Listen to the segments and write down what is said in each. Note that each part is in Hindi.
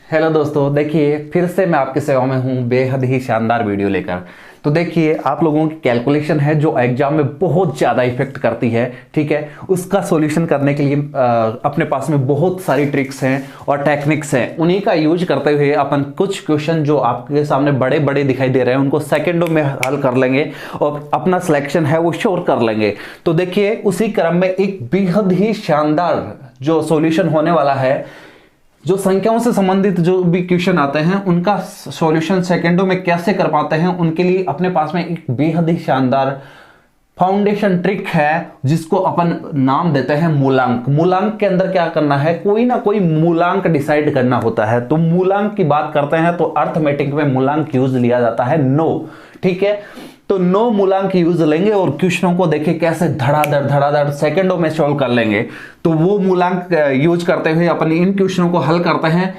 हेलो दोस्तों, देखिए फिर से मैं आपकी सेवा में हूँ बेहद ही शानदार वीडियो लेकर। तो देखिए आप लोगों की कैलकुलेशन है जो एग्जाम में बहुत ज़्यादा इफेक्ट करती है, ठीक है। उसका सॉल्यूशन करने के लिए अपने पास में बहुत सारी ट्रिक्स हैं और टेक्निक्स हैं। उन्हीं का यूज करते हुए अपन कुछ क्वेश्चन जो आपके सामने बड़े बड़े दिखाई दे रहे हैं उनको सेकेंडों में हल कर लेंगे और अपना सिलेक्शन है वो श्योर कर लेंगे। तो देखिए उसी क्रम में एक बेहद ही शानदार जो सॉल्यूशन होने वाला है, जो संख्याओं से संबंधित जो भी क्वेश्चन आते हैं उनका सॉल्यूशन सेकंडों में कैसे कर पाते हैं, उनके लिए अपने पास में एक बेहद ही शानदार फाउंडेशन ट्रिक है जिसको अपन नाम देते हैं मूलांक। मूलांक के अंदर क्या करना है, कोई ना कोई मूलांक डिसाइड करना होता है। तो मूलांक की बात करते हैं तो अर्थमेटिक में मूलांक यूज लिया जाता है 9, ठीक है। तो 9 मूलांक यूज लेंगे और क्वेश्चनों को देखिए कैसे धड़ाधड़ सेकंडों में सॉल्व कर लेंगे। तो वो मूलांक यूज करते हुए अपन इन क्वेश्चनों को हल करते हैं।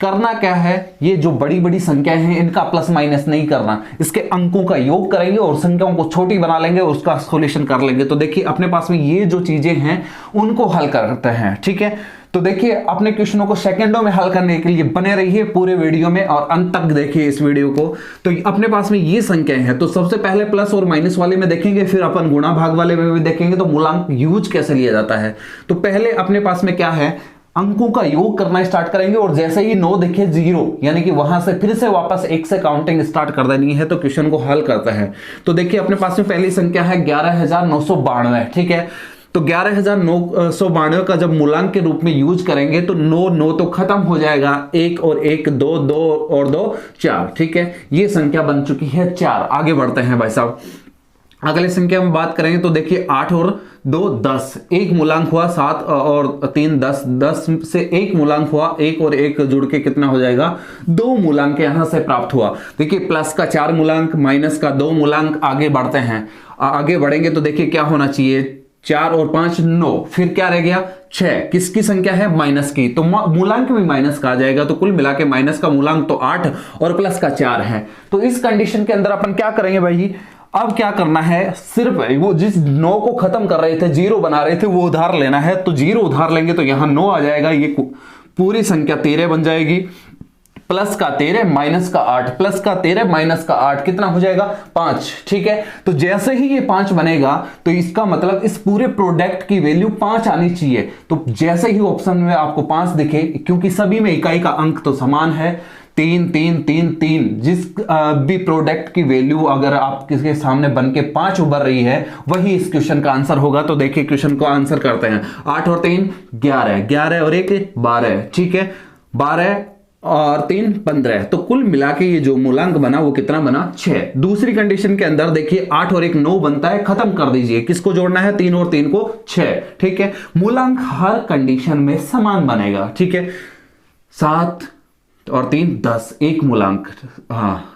करना क्या है, ये जो बड़ी बड़ी संख्याएं हैं इनका प्लस माइनस नहीं करना, इसके अंकों का योग करेंगे और संख्याओं को छोटी बना लेंगे और उसका सॉल्यूशन कर लेंगे। तो देखिए अपने पास में ये जो चीजें हैं उनको हल करते हैं, ठीक है। तो देखिए अपने क्वेश्चनों को सेकंडों में हल करने के लिए बने रहिए पूरे वीडियो में और अंत तक देखिए इस वीडियो को। तो अपने पास में ये संख्याएं हैं, तो सबसे पहले प्लस और माइनस वाले में देखेंगे, फिर अपन गुणा भाग वाले में भी देखेंगे तो मूलांक यूज कैसे लिया जाता है। तो पहले अपने पास में क्या है, अंकों का योग करना स्टार्ट करेंगे और जैसे ही 9 दिखे 0 यानी कि वहां से फिर से वापस 1 से काउंटिंग स्टार्ट कर देनी है। तो क्वेश्चन को हल करता है। तो देखिए अपने पास में पहली संख्या है 11,992, ठीक है। तो 11,992 का जब मूलांक के रूप में यूज करेंगे तो 9 तो खत्म हो जाएगा, 1 और 1 2, 2 और 2 4, ठीक है। ये संख्या बन चुकी है 4। आगे बढ़ते हैं भाई साहब, अगले संख्या में बात करेंगे तो देखिए 8 और 2 10, एक मूलांक हुआ 7 और 3 10, 10 से एक मूलांक हुआ, 1 और 1 जुड़ के कितना हो जाएगा, 2 मूलांक यहां से प्राप्त हुआ। देखिए प्लस का 4 मूलांक, माइनस का 2 मूलांक। आगे बढ़ते हैं, आगे बढ़ेंगे तो देखिए क्या होना चाहिए, 4 और 5 9, फिर क्या रह गया 6। किसकी संख्या है, माइनस की, तो मूलांक भी माइनस का आ जाएगा। तो कुल मिला के माइनस का मूलांक तो 8 और प्लस का 4 है। तो इस कंडीशन के अंदर अपन क्या करेंगे भाई, अब क्या करना है, सिर्फ वो जिस 9 को खत्म कर रहे थे 0 बना रहे थे वो उधार लेना है। तो 0 उधार लेंगे तो यहां 9 आ जाएगा, ये पूरी संख्या 13 बन जाएगी। प्लस का 13 माइनस का 8, प्लस का 13 माइनस का 8 कितना हो जाएगा 5, ठीक है। तो जैसे ही ये 5 बनेगा तो इसका मतलब इस पूरे प्रोडक्ट की वैल्यू 5 आनी चाहिए। तो जैसे ही ऑप्शन में आपको 5 दिखे, क्योंकि सभी में इकाई का अंक तो समान है, 3 3 3 3, जिस भी प्रोडक्ट की वैल्यू अगर आप किसके सामने बन के 5 उभर रही है वही इस क्वेश्चन का आंसर होगा। तो देखिए क्वेश्चन को आंसर करते हैं, 8 और 3 11, 11 और 1 12, ठीक है। 12 और 3 15, तो कुल मिला के ये जो मूलांक बना वो कितना बना 6। दूसरी कंडीशन के अंदर देखिए 8 और 1 9 बनता है, खत्म कर दीजिए, किसको जोड़ना है, 3 और 3 को 6, ठीक है। मूलांक हर कंडीशन में समान बनेगा, ठीक है। 7 और 3 10, एक मूलांक, हाँ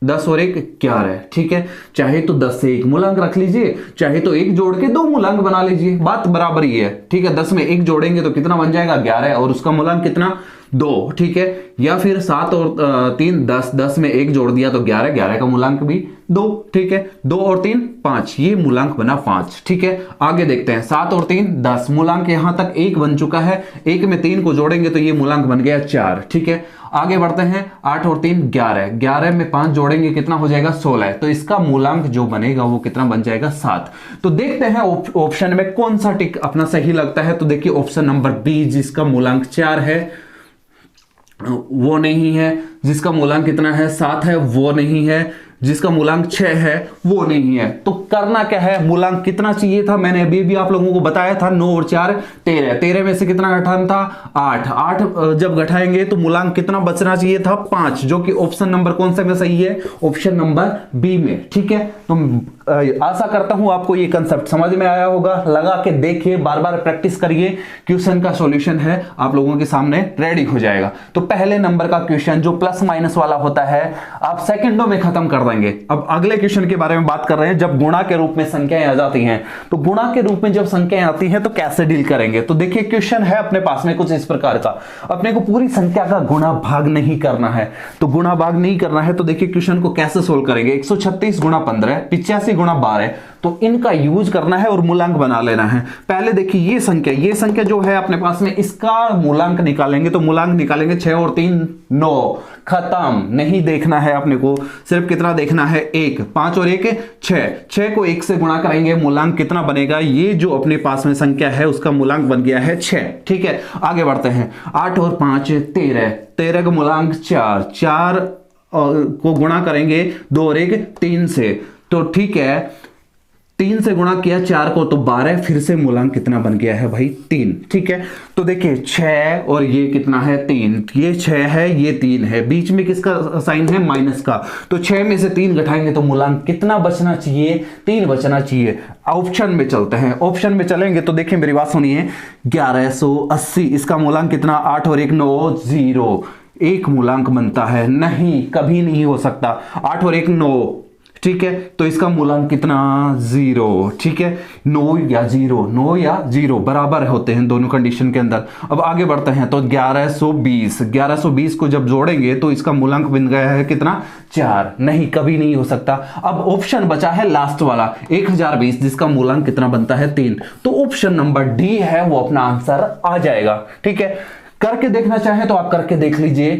10 और 1 11, ठीक है। चाहे तो 10 से एक मूलांक रख लीजिए, चाहे तो 1 जोड़ के 2 मूलांक बना लीजिए, बात बराबर ही है, ठीक है। 10 में 1 जोड़ेंगे तो कितना बन जाएगा 11 और उसका मूलांक कितना 2, ठीक है। या फिर 7 और 3 10, 10 में 1 जोड़ दिया तो 11, 11 का मूलांक भी 2, ठीक है। 2 और 3 5, ये मूलांक बना 5, ठीक है। आगे देखते हैं, 7 और 3 10, मूलांक यहां तक 1 बन चुका है, 1 में 3 को जोड़ेंगे तो ये मूलांक बन गया 4, ठीक है। आगे बढ़ते हैं, 8 और 3 11, 11 में 5 जोड़ेंगे कितना हो जाएगा 16, तो इसका मूलांक जो बनेगा वो कितना बन जाएगा 7। तो देखते हैं ऑप्शन में कौन सा टिक अपना सही लगता है। तो देखिए ऑप्शन नंबर बी जिसका मूलांक 4 है वो नहीं है, जिसका मूलांक कितना है 7 है वो नहीं है, जिसका मूलांक 6 है वो नहीं है। तो करना क्या है, मूलांक कितना चाहिए था, मैंने अभी भी आप लोगों को बताया था 9 और 4 13, 13 में से कितना घटाना था 8, 8 जब घटाएंगे तो मूलांक कितना बचना चाहिए था 5, जो कि ऑप्शन नंबर कौन से में सही है, ऑप्शन नंबर बी में, ठीक है। तो आशा करता हूं आपको ये कंसेप्ट समझ में आया होगा, लगा के देखिए, बार बार प्रैक्टिस करिए, क्वेश्चन का सॉल्यूशन है आप लोगों के सामने रेडी हो जाएगा। तो पहले नंबर का क्वेश्चन जो प्लस माइनस वाला होता है आप सेकंडों में खत्म कर देंगे। अब अगले क्वेश्चन के बारे में बात कर रहे हैं, जब गुणा के रूप में संख्याएं आ जाती हैं, तो गुणा के रूप में जब संख्याएं आती हैं तो कैसे डील करेंगे। तो देखिए क्वेश्चन है अपने पास में कुछ इस प्रकार का, अपने को पूरी संख्या का गुणा भाग नहीं करना है। तो गुणा भाग नहीं करना है तो देखिए क्वेश्चन को कैसे सोल्व करेंगे, 136 गुणा 15, 85 गुणा 12, तो तो इनका यूज करना है और मूलांक बना लेना है। पहले देखिए ये संख्या जो है अपने पास में, इसका मूलांक निकालेंगे तो मूलांक निकालेंगे 6 और 3 9, खत्म। नहीं देखना है अपने को, सिर्फ कितना देखना है 1, 5 और 1 6, 6 को 1 से गुणा करेंगे, मूलांक कितना बनेगा, ये जो अपने पास में संख्या है उसका मूलांक बन गया है 6। ठीक है, आगे बढ़ते हैं। 8 और 5 13, 13 का मूलांक 4, 4 को गुणा करेंगे 2 और 1 3 से, तो ठीक है 3 से गुणा किया 4 को तो 12, फिर से मूलांक कितना बन गया है भाई 3। ठीक है, तो देखिए 6 और ये कितना है 3, ये 6 है ये 3 है, बीच में किसका साइन है माइनस का, तो 6 में से 3 घटाएंगे तो मूलांक कितना बचना चाहिए 3 बचना चाहिए। ऑप्शन में चलते हैं, ऑप्शन में चलेंगे तो देखिए मेरी बात सुनिए, 1180, इसका मूलांक कितना 8 और 1 9 0, एक मूलांक बनता है, नहीं कभी नहीं हो सकता, 8 और 1 9, ठीक है, तो इसका मूलांक कितना 0। ठीक है, 9 या 0, 9 या 0 बराबर होते हैं दोनों कंडीशन के अंदर। अब आगे बढ़ते हैं तो 1120, 1120 को जब जोड़ेंगे तो इसका मूलांक बन गया है कितना 4, नहीं कभी नहीं हो सकता। अब ऑप्शन बचा है लास्ट वाला 1020, जिसका मूलांक कितना बनता है 3, तो ऑप्शन नंबर डी है वो अपना आंसर आ जाएगा। ठीक है, करके देखना चाहे तो आप करके देख लीजिए,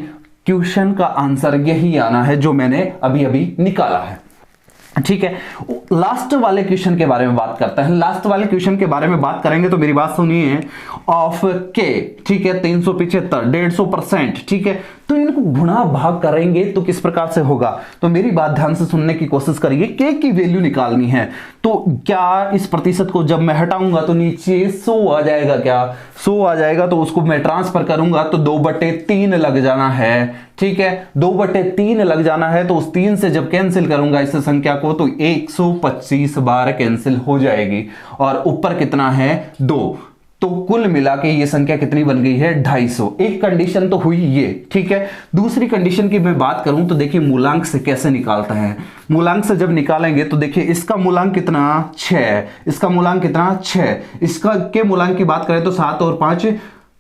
क्वेश्चन का आंसर यही आना है जो मैंने अभी अभी निकाला है। ठीक है, लास्ट वाले क्वेश्चन के बारे में बात करते हैं। लास्ट वाले क्वेश्चन के बारे में बात करेंगे तो मेरी बात सुनिए, ऑफ के, ठीक है 375 150%, ठीक है, तो इनको गुणा भाग करेंगे तो किस प्रकार से होगा, तो मेरी बात ध्यान से सुनने की कोशिश करिए। के की वैल्यू निकालनी है, तो क्या इस प्रतिशत को जब मैं हटाऊंगा तो नीचे 100 आ जाएगा, क्या 100 आ जाएगा, तो उसको मैं ट्रांसफर करूंगा तो 2/3 लग जाना है। ठीक है, 2/3 लग जाना है, तो उस 3 से जब कैंसिल करूंगा इस संख्या को तो 125 बार कैंसिल हो जाएगी, और ऊपर कितना है 2, तो कुल मिला के ये संख्या कितनी बन गई है 250। एक कंडीशन तो हुई ये। ठीक है, दूसरी कंडीशन की मैं बात करूं तो देखिए मूलांक से कैसे निकालता है। मूलांक से जब निकालेंगे तो देखिए इसका मूलांक कितना 6, इसका मूलांक कितना 6, इसका के मूलांक की बात करें तो 7 और 5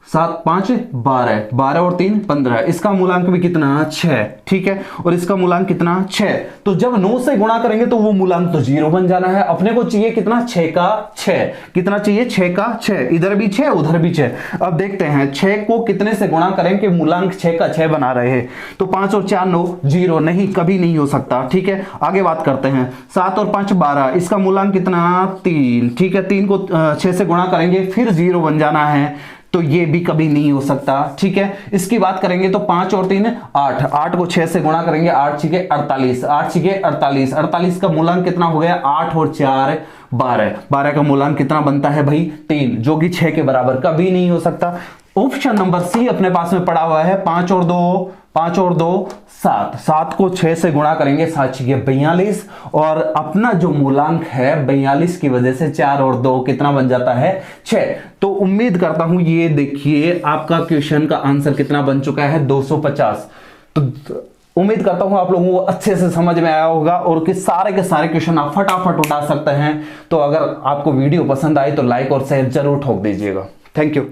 7 5 12, 12 और 3 15, इसका मूलांक भी कितना 6। ठीक है, और इसका मूलांक कितना 6, तो जब 9 से गुणा करेंगे तो वो मूलांक तो 0 बन जाना है। अपने को चाहिए कितना 6 का 6, कितना चाहिए 6 का 6, इधर भी 6 उधर भी 6। अब देखते हैं 6 को कितने से गुणा करें कि मूलांक 6 का 6 बना रहे हैं, तो 5 और 4 9 0, नहीं कभी नहीं हो सकता। ठीक है, आगे बात करते हैं 7 और 5 12, इसका मूलांक कितना 3। ठीक है, 3 को 6 से गुणा करेंगे फिर 0 बन जाना है, तो ये भी कभी नहीं हो सकता। ठीक है, इसकी बात करेंगे तो 5 और 3 8, 8 को 6 से गुणा करेंगे 8 छिके 48, 8 छिके 48, 48 का मूलांक कितना हो गया 8 और 4 12, 12 का मूलांक कितना बनता है भाई 3, जो कि 6 के बराबर कभी नहीं हो सकता। ऑप्शन नंबर सी अपने पास में पड़ा हुआ है 5 और 2 7, 7 को 6 से गुणा करेंगे 7 छिके 42, और अपना जो मूलांक है 42 की वजह से 4 और 2 कितना बन जाता है 6। तो उम्मीद करता हूं ये देखिए आपका क्वेश्चन का आंसर कितना बन चुका है 250। तो उम्मीद करता हूं आप लोगों को अच्छे से समझ में आया होगा और कि सारे के सारे क्वेश्चन आप फटाफट उठा सकते हैं। तो अगर आपको वीडियो पसंद आई तो लाइक और शेयर जरूर ठोक दीजिएगा। Thank you.